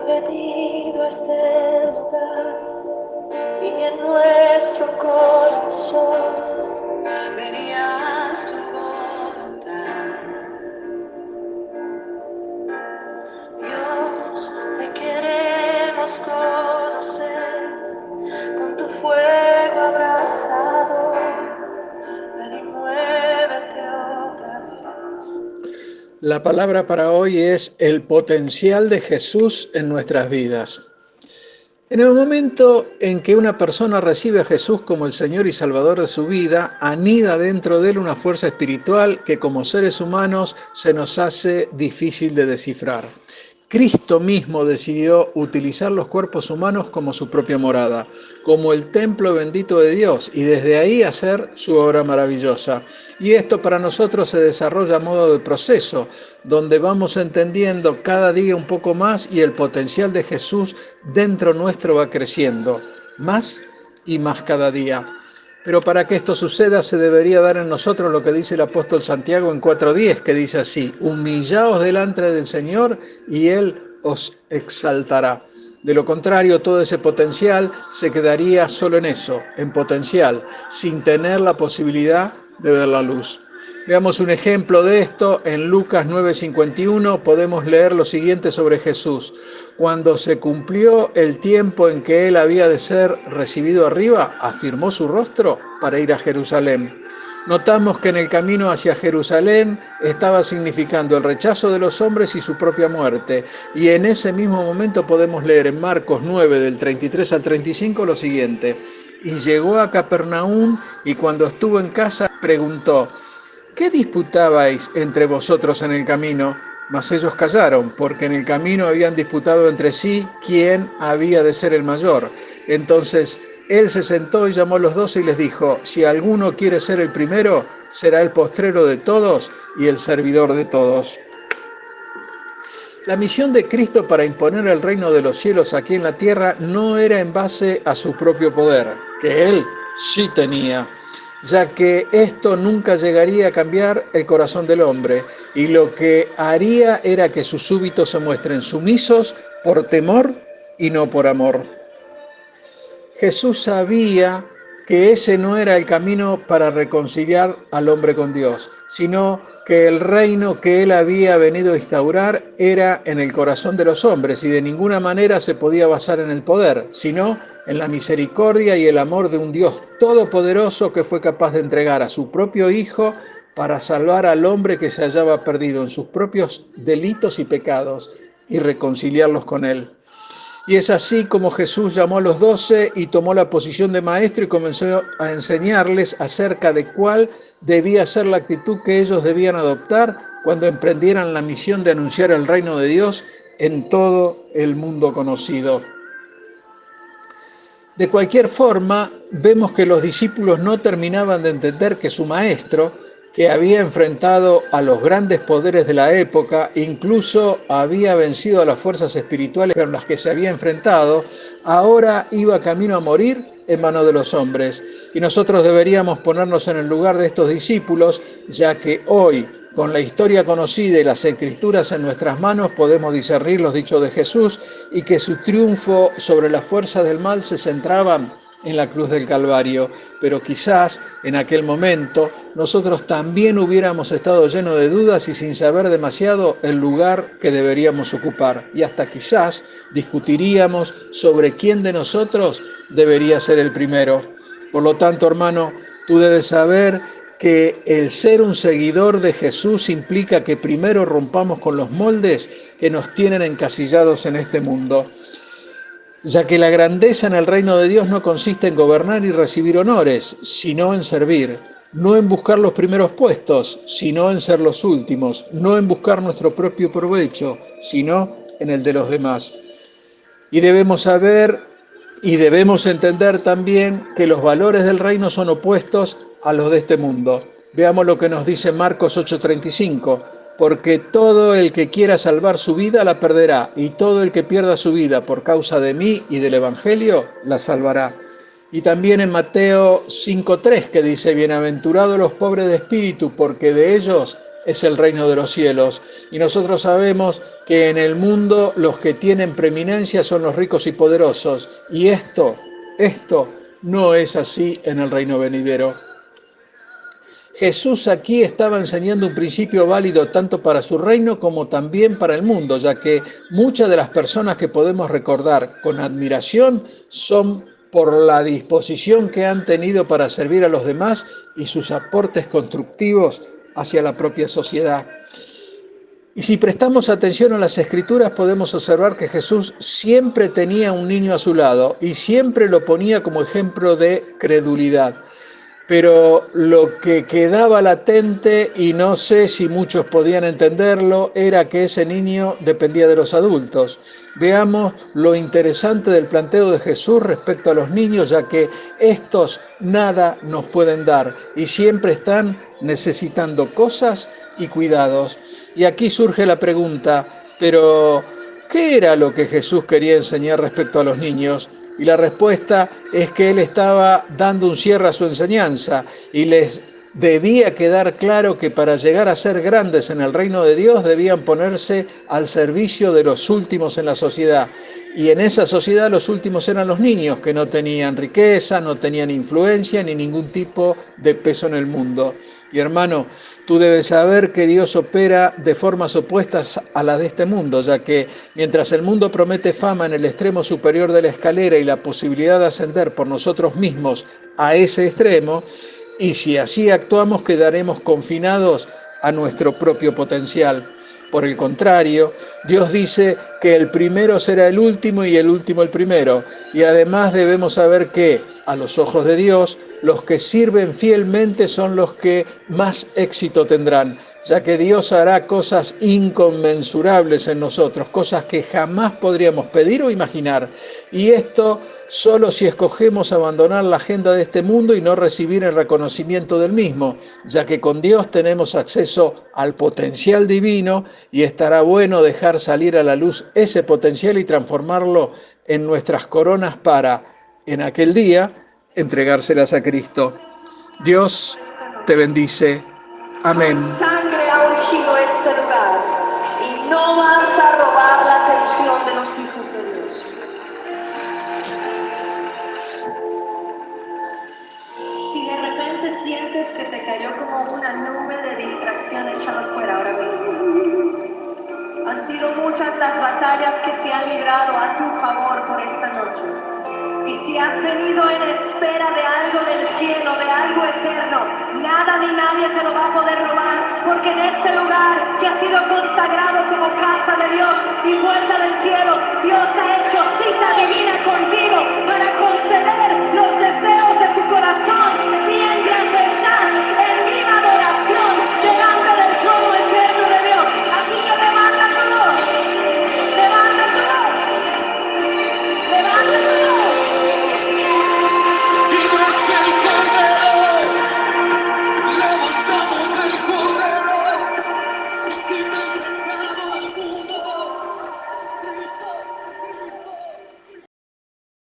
venido a este lugar y en nuestro corazón venías tu voluntad. Dios, te queremos conocer con tu fuego abrazado. Ven y muévete otra vez. La palabra para hoy es el potencial de Jesús en nuestras vidas. En el momento en que una persona recibe a Jesús como el Señor y Salvador de su vida, anida dentro de él una fuerza espiritual que como seres humanos se nos hace difícil de descifrar. Cristo mismo decidió utilizar los cuerpos humanos como su propia morada, como el templo bendito de Dios, y desde ahí hacer su obra maravillosa. Y esto para nosotros se desarrolla a modo de proceso, donde vamos entendiendo cada día un poco más y el potencial de Jesús dentro nuestro va creciendo, más y más cada día. Pero para que esto suceda se debería dar en nosotros lo que dice el apóstol Santiago en 4:10, que dice así: humillaos delante del Señor y Él os exaltará. De lo contrario, todo ese potencial se quedaría solo en eso, en potencial, sin tener la posibilidad de ver la luz. Veamos un ejemplo de esto. En Lucas 9:51 podemos leer lo siguiente sobre Jesús. Cuando se cumplió el tiempo en que él había de ser recibido arriba, afirmó su rostro para ir a Jerusalén. Notamos que en el camino hacia Jerusalén estaba significando el rechazo de los hombres y su propia muerte. Y en ese mismo momento podemos leer en Marcos 9, del 33 al 35, lo siguiente. Y llegó a Capernaum y cuando estuvo en casa preguntó: ¿qué disputabais entre vosotros en el camino? Mas ellos callaron, porque en el camino habían disputado entre sí quién había de ser el mayor. Entonces él se sentó y llamó a los 12 y les dijo: si alguno quiere ser el primero, será el postrero de todos y el servidor de todos. La misión de Cristo para imponer el reino de los cielos aquí en la tierra no era en base a su propio poder, que él sí tenía, ya que esto nunca llegaría a cambiar el corazón del hombre, y lo que haría era que sus súbditos se muestren sumisos por temor y no por amor. Jesús sabía que ese no era el camino para reconciliar al hombre con Dios, sino que el reino que él había venido a instaurar era en el corazón de los hombres y de ninguna manera se podía basar en el poder, sino en la misericordia y el amor de un Dios todopoderoso que fue capaz de entregar a su propio Hijo para salvar al hombre que se hallaba perdido en sus propios delitos y pecados y reconciliarlos con él. Y es así como Jesús llamó a los 12 y tomó la posición de maestro y comenzó a enseñarles acerca de cuál debía ser la actitud que ellos debían adoptar cuando emprendieran la misión de anunciar el reino de Dios en todo el mundo conocido. De cualquier forma, vemos que los discípulos no terminaban de entender que su maestro, que había enfrentado a los grandes poderes de la época, incluso había vencido a las fuerzas espirituales con las que se había enfrentado, ahora iba camino a morir en manos de los hombres. Y nosotros deberíamos ponernos en el lugar de estos discípulos, ya que hoy, con la historia conocida y las escrituras en nuestras manos, podemos discernir los dichos de Jesús y que su triunfo sobre las fuerzas del mal se centraban en la cruz del Calvario. Pero quizás en aquel momento nosotros también hubiéramos estado llenos de dudas y sin saber demasiado el lugar que deberíamos ocupar. Y hasta quizás discutiríamos sobre quién de nosotros debería ser el primero. Por lo tanto, hermano, tú debes saber que el ser un seguidor de Jesús implica que primero rompamos con los moldes que nos tienen encasillados en este mundo, ya que la grandeza en el reino de Dios no consiste en gobernar y recibir honores, sino en servir, no en buscar los primeros puestos, sino en ser los últimos, no en buscar nuestro propio provecho, sino en el de los demás. Y debemos saber y debemos entender también que los valores del reino son opuestos a los de este mundo. Veamos lo que nos dice Marcos 8:35. Porque todo el que quiera salvar su vida la perderá, y todo el que pierda su vida por causa de mí y del Evangelio la salvará. Y también en Mateo 5:3 que dice: bienaventurados los pobres de espíritu, porque de ellos es el reino de los cielos. Y nosotros sabemos que en el mundo los que tienen preeminencia son los ricos y poderosos. Y esto no es así en el reino venidero. Jesús aquí estaba enseñando un principio válido tanto para su reino como también para el mundo, ya que muchas de las personas que podemos recordar con admiración son por la disposición que han tenido para servir a los demás y sus aportes constructivos hacia la propia sociedad. Y si prestamos atención a las Escrituras, podemos observar que Jesús siempre tenía un niño a su lado y siempre lo ponía como ejemplo de credulidad. Pero lo que quedaba latente, y no sé si muchos podían entenderlo, era que ese niño dependía de los adultos. Veamos lo interesante del planteo de Jesús respecto a los niños, ya que estos nada nos pueden dar y siempre están necesitando cosas y cuidados. Y aquí surge la pregunta, pero ¿qué era lo que Jesús quería enseñar respecto a los niños? Y la respuesta es que él estaba dando un cierre a su enseñanza y les debía quedar claro que para llegar a ser grandes en el reino de Dios debían ponerse al servicio de los últimos en la sociedad. Y en esa sociedad los últimos eran los niños, que no tenían riqueza, no tenían influencia ni ningún tipo de peso en el mundo. Y hermano, tú debes saber que Dios opera de formas opuestas a las de este mundo, ya que mientras el mundo promete fama en el extremo superior de la escalera y la posibilidad de ascender por nosotros mismos a ese extremo, y si así actuamos quedaremos confinados a nuestro propio potencial. Por el contrario, Dios dice que el primero será el último y el último el primero, y además debemos saber que, a los ojos de Dios, los que sirven fielmente son los que más éxito tendrán, ya que Dios hará cosas inconmensurables en nosotros, cosas que jamás podríamos pedir o imaginar. Y esto solo si escogemos abandonar la agenda de este mundo y no recibir el reconocimiento del mismo, ya que con Dios tenemos acceso al potencial divino y estará bueno dejar salir a la luz ese potencial y transformarlo en nuestras coronas para, en aquel día, entregárselas a Cristo. Dios te bendice. Amén. Tu sangre ha ungido este lugar y no vas a robar la atención de los hijos de Dios. Si de repente sientes que te cayó como una nube de distracción, échalo fuera ahora mismo. Han sido muchas las batallas que se han librado a tu favor por esta noche. Y si has venido en espera de algo del cielo, de algo eterno, nada ni nadie te lo va a poder robar, porque en este lugar que ha sido consagrado como casa de Dios y puerta del cielo, Dios ha